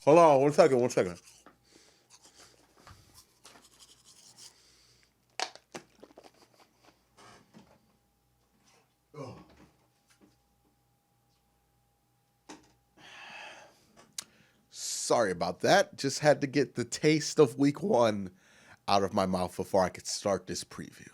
Hold on, 1 second, 1 second. Sorry about that. Just had to get the taste of week 1 out of my mouth before I could start this preview.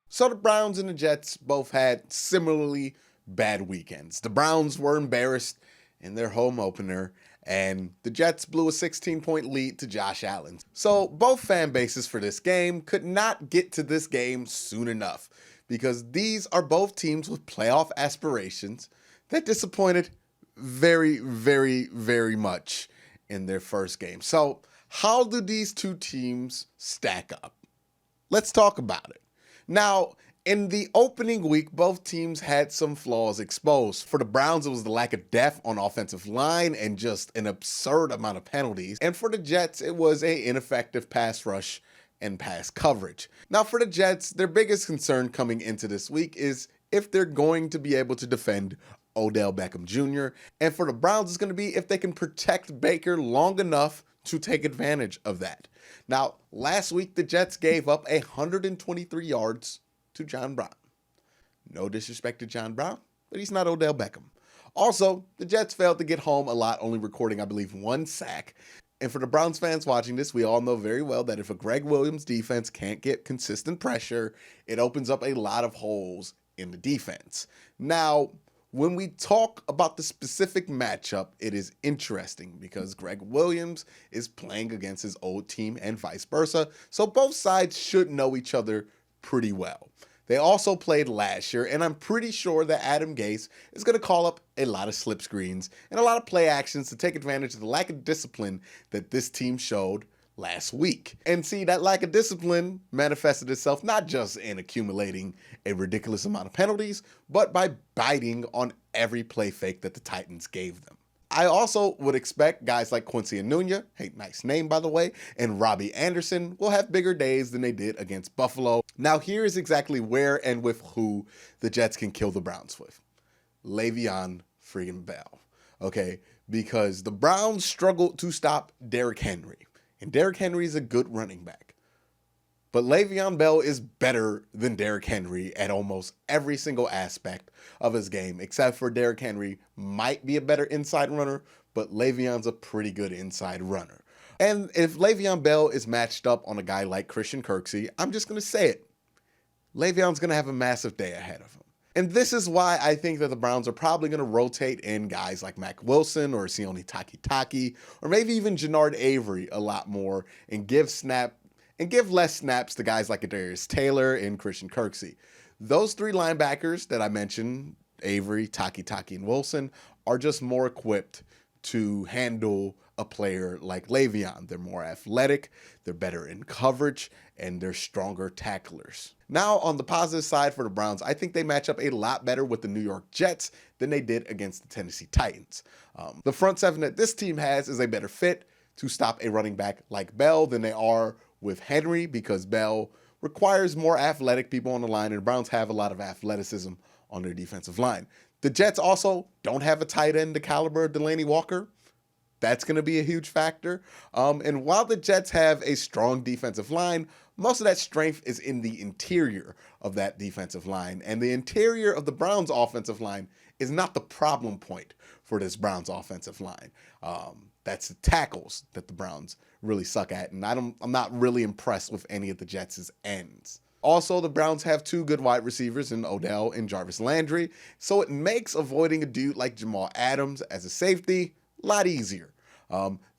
So the Browns and the Jets both had similarly bad weekends. The Browns were embarrassed in their home opener, and the Jets blew a 16-point lead to Josh Allen. So both fan bases for this game could not get to this game soon enough, because these are both teams with playoff aspirations that disappointed very, very, very much in their first game. So how do these two teams stack up? Let's talk about it. Now, in the opening week, both teams had some flaws exposed. For the Browns, it was the lack of depth on offensive line and just an absurd amount of penalties. And for the Jets, it was an ineffective pass rush and pass coverage. Now, for the Jets, their biggest concern coming into this week is if they're going to be able to defend Odell Beckham Jr. And for the Browns, it's going to be if they can protect Baker long enough to take advantage of that. Now, last week, the Jets gave up 123 yards to John Brown. No disrespect to John Brown, but he's not Odell Beckham. Also, the Jets failed to get home a lot, only recording, I believe, 1 sack. And for the Browns fans watching this, we all know very well that if a Greg Williams defense can't get consistent pressure, it opens up a lot of holes in the defense. Now, when we talk about the specific matchup, it is interesting because Greg Williams is playing against his old team and vice versa, so both sides should know each other pretty well. They also played last year, and I'm pretty sure that Adam Gase is going to call up a lot of slip screens and a lot of play actions to take advantage of the lack of discipline that this team showed last week. And see, that lack of discipline manifested itself not just in accumulating a ridiculous amount of penalties, but by biting on every play fake that the Titans gave them. I also would expect guys like Quincy Enunwa, hey, nice name by the way, and Robbie Anderson will have bigger days than they did against Buffalo. Now here is exactly where and with who the Jets can kill the Browns with. Le'Veon freaking Bell, okay? Because the Browns struggled to stop Derrick Henry. And Derrick Henry is a good running back. But Le'Veon Bell is better than Derrick Henry at almost every single aspect of his game, except for Derrick Henry might be a better inside runner, but Le'Veon's a pretty good inside runner. And if Le'Veon Bell is matched up on a guy like Christian Kirksey, I'm just going to say it. Le'Veon's going to have a massive day ahead of him. And this is why I think that the Browns are probably going to rotate in guys like Mack Wilson or Sione Takitaki, or maybe even Jannard Avery a lot more and give less snaps to guys like Adarius Taylor and Christian Kirksey. Those 3 linebackers that I mentioned, Avery, Takitaki, and Wilson, are just more equipped to handle a player like Le'Veon. They're more athletic, they're better in coverage, and they're stronger tacklers. Now, on the positive side for the Browns, I think they match up a lot better with the New York Jets than they did against the Tennessee Titans. The front seven that this team has is a better fit to stop a running back like Bell than they are with Henry, because Bell requires more athletic people on the line, and the Browns have a lot of athleticism on their defensive line. The Jets also don't have a tight end the caliber of Delanie Walker. That's going to be a huge factor. And while the Jets have a strong defensive line, most of that strength is in the interior of that defensive line. And the interior of the Browns offensive line is not the problem point for this Browns offensive line. That's the tackles that the Browns really suck at. And I'm not really impressed with any of the Jets' ends. Also, the Browns have 2 good wide receivers in Odell and Jarvis Landry, so it makes avoiding a dude like Jamal Adams as a safety a lot easier.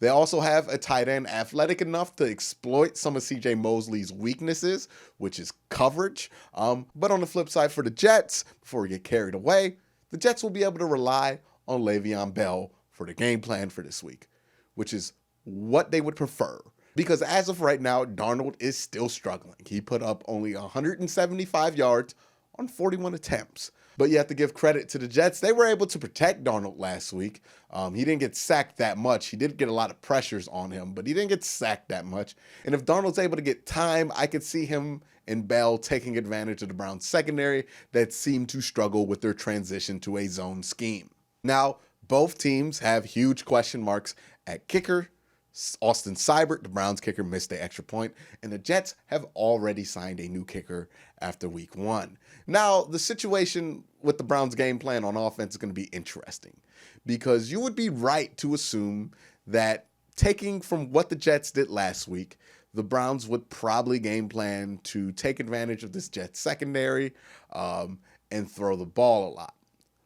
They also have a tight end athletic enough to exploit some of CJ Mosley's weaknesses, which is coverage. But on the flip side for the Jets, before we get carried away, the Jets will be able to rely on Le'Veon Bell for the game plan for this week, which is what they would prefer. Because as of right now, Darnold is still struggling. He put up only 175 yards on 41 attempts. But you have to give credit to the Jets. They were able to protect Darnold last week. He didn't get sacked that much. He did get a lot of pressures on him, but he didn't get sacked that much. And if Darnold's able to get time, I could see him and Bell taking advantage of the Browns secondary that seemed to struggle with their transition to a zone scheme. Now, both teams have huge question marks at kicker. Austin Seibert, the Browns kicker, missed the extra point, and the Jets have already signed a new kicker after week 1. Now, the situation with the Browns' game plan on offense is going to be interesting because you would be right to assume that taking from what the Jets did last week, the Browns would probably game plan to take advantage of this Jets secondary and throw the ball a lot,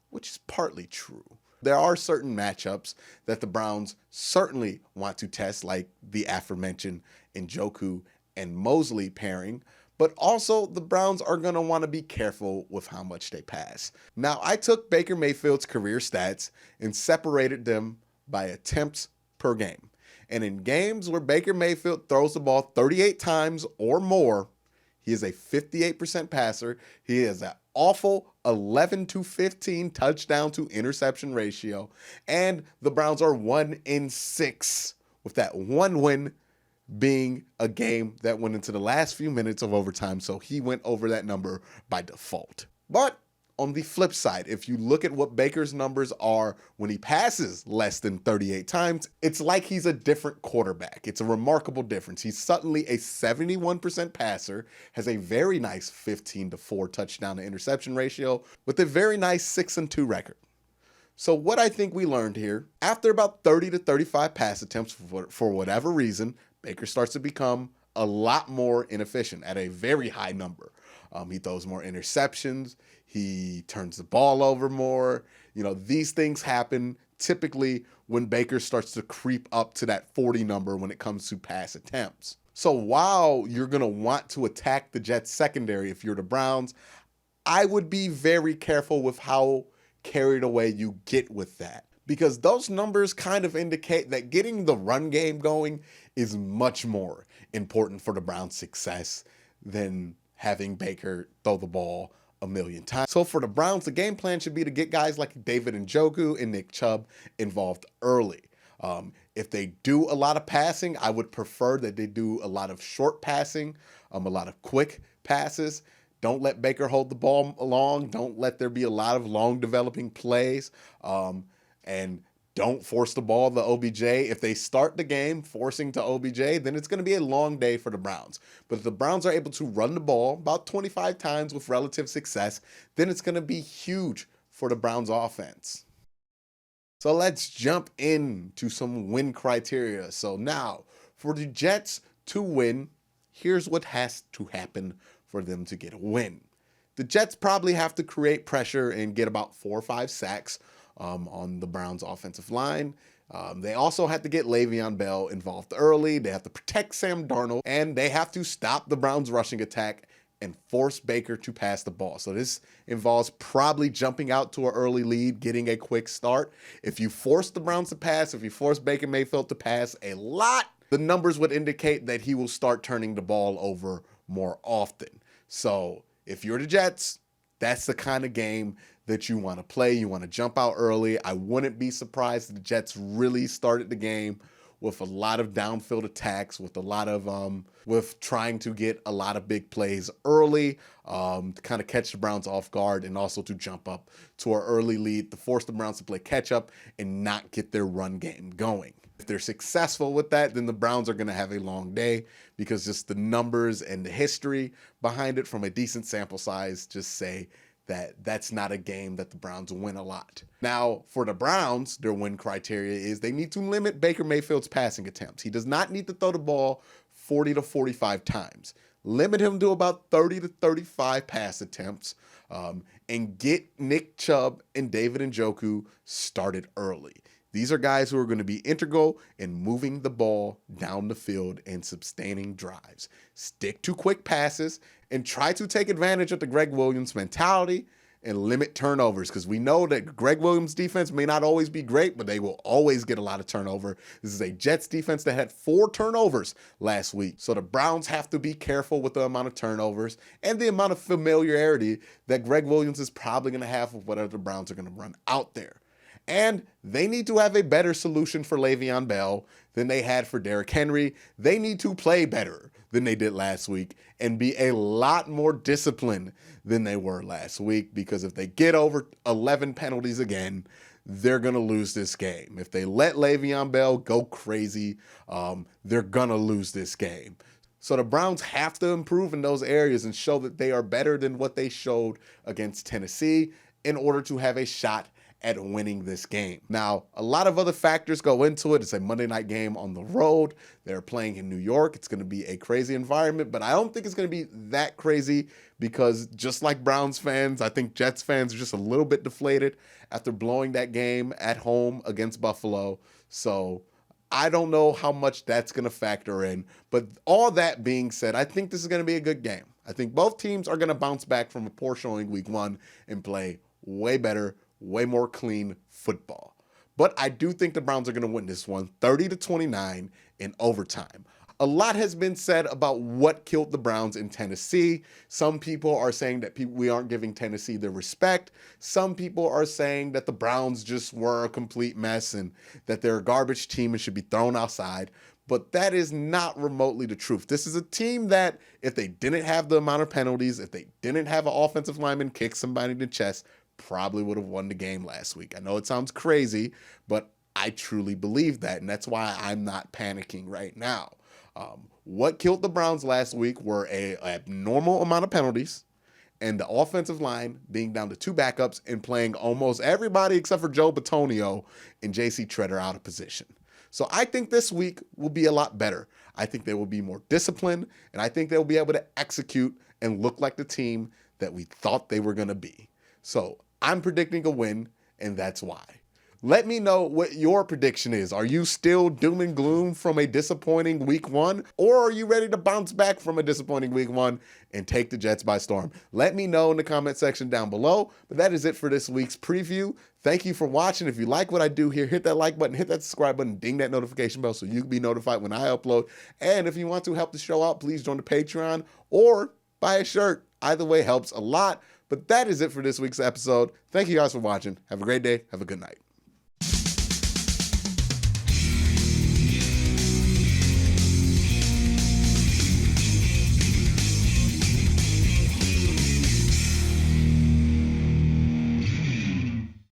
which is partly true. There are certain matchups that the Browns certainly want to test, like the aforementioned Njoku and Mosley pairing, but also the Browns are going to want to be careful with how much they pass. Now, I took Baker Mayfield's career stats and separated them by attempts per game. And in games where Baker Mayfield throws the ball 38 times or more, he is a 58% passer. He is an awful 11-15 touchdown to interception ratio. And the Browns are 1-6, with that one win being a game that went into the last few minutes of overtime. So he went over that number by default. But on the flip side, if you look at what Baker's numbers are when he passes less than 38 times, it's like he's a different quarterback. It's a remarkable difference. He's suddenly a 71% passer, has a very nice 15-4 touchdown to interception ratio with a very nice 6-2 record. So what I think we learned here, after about 30 to 35 pass attempts for whatever reason, Baker starts to become a lot more inefficient at a very high number. He throws more interceptions. He turns the ball over more. These things happen typically when Baker starts to creep up to that 40 number when it comes to pass attempts. So while you're going to want to attack the Jets secondary if you're the Browns, I would be very careful with how carried away you get with that, because those numbers kind of indicate that getting the run game going is much more important for the Browns' success than having Baker throw the ball a million times. So for the Browns, the game plan should be to get guys like David Njoku and Nick Chubb involved early. If they do a lot of passing, I would prefer that they do a lot of short passing, a lot of quick passes. Don't let Baker hold the ball long. Don't let there be a lot of long developing plays. And don't force the ball to OBJ. If they start the game forcing to OBJ, then it's going to be a long day for the Browns. But if the Browns are able to run the ball about 25 times with relative success, then it's going to be huge for the Browns offense. So let's jump into some win criteria. So now, for the Jets to win, here's what has to happen for them to get a win. The Jets probably have to create pressure and get about 4 or 5 sacks on the Browns offensive line. They also have to get Le'Veon Bell involved early. They have to protect Sam Darnold, and they have to stop the Browns rushing attack and force Baker to pass the ball. So this involves probably jumping out to an early lead, getting a quick start. If you force the Browns to pass, if you force Baker Mayfield to pass a lot, the numbers would indicate that he will start turning the ball over more often. So if you're the Jets, that's the kind of game that you want to play. You want to jump out early. I wouldn't be surprised if the Jets really started the game with a lot of downfield attacks, with a lot of with trying to get a lot of big plays early to kind of catch the Browns off guard, and also to jump up to an early lead to force the Browns to play catch up and not get their run game going. If they're successful with that, then the Browns are going to have a long day, because just the numbers and the history behind it from a decent sample size just say that that's not a game that the Browns win a lot. Now, for the Browns, their win criteria is they need to limit Baker Mayfield's passing attempts. He does not need to throw the ball 40 to 45 times. Limit him to about 30 to 35 pass attempts, and get Nick Chubb and David Njoku started early. These are guys who are going to be integral in moving the ball down the field and sustaining drives. Stick to quick passes and try to take advantage of the Greg Williams mentality and limit turnovers, because we know that Greg Williams' defense may not always be great, but they will always get a lot of turnover. This is a Jets defense that had 4 turnovers last week. So the Browns have to be careful with the amount of turnovers and the amount of familiarity that Greg Williams is probably going to have with whatever the Browns are going to run out there. And they need to have a better solution for Le'Veon Bell than they had for Derrick Henry. They need to play better than they did last week and be a lot more disciplined than they were last week, because if they get over 11 penalties again, they're going to lose this game. If they let Le'Veon Bell go crazy, they're going to lose this game. So the Browns have to improve in those areas and show that they are better than what they showed against Tennessee in order to have a shot at winning this game. Now, a lot of other factors go into it. It's a Monday night game on the road. They're playing in New York. It's going to be a crazy environment, but I don't think it's going to be that crazy, because just like Browns fans, I think Jets fans are just a little bit deflated after blowing that game at home against Buffalo. So I don't know how much that's going to factor in. But all that being said, I think this is going to be a good game. I think both teams are going to bounce back from a poor showing week 1 and play way better, way more clean football. But I do think the Browns are going to win this one 30-29 in overtime. A lot has been said about what killed the Browns in Tennessee. Some people are saying that we aren't giving Tennessee their respect. Some people are saying that the Browns just were a complete mess and that they're a garbage team and should be thrown outside. But that is not remotely the truth. This is a team that, if they didn't have the amount of penalties, if they didn't have an offensive lineman kick somebody in the chest, probably would have won the game last week. I know it sounds crazy, but I truly believe that, and that's why I'm not panicking right now. What killed the Browns last week were a abnormal amount of penalties and the offensive line being down to 2 backups and playing almost everybody except for Joe Bitonio and J.C. Treader out of position. So I think this week will be a lot better. I think they will be more disciplined, and I think they'll be able to execute and look like the team that we thought they were going to be. So I'm predicting a win, and that's why. Let me know what your prediction is. Are you still doom and gloom from a disappointing week 1, or are you ready to bounce back from a disappointing week 1 and take the Jets by storm? Let me know in the comment section down below. But that is it for this week's preview. Thank you for watching. If you like what I do here, hit that like button, hit that subscribe button, ding that notification bell so you can be notified when I upload. And if you want to help the show out, please join the Patreon or buy a shirt. Either way helps a lot. But that is it for this week's episode. Thank you guys for watching. Have a great day. Have a good night.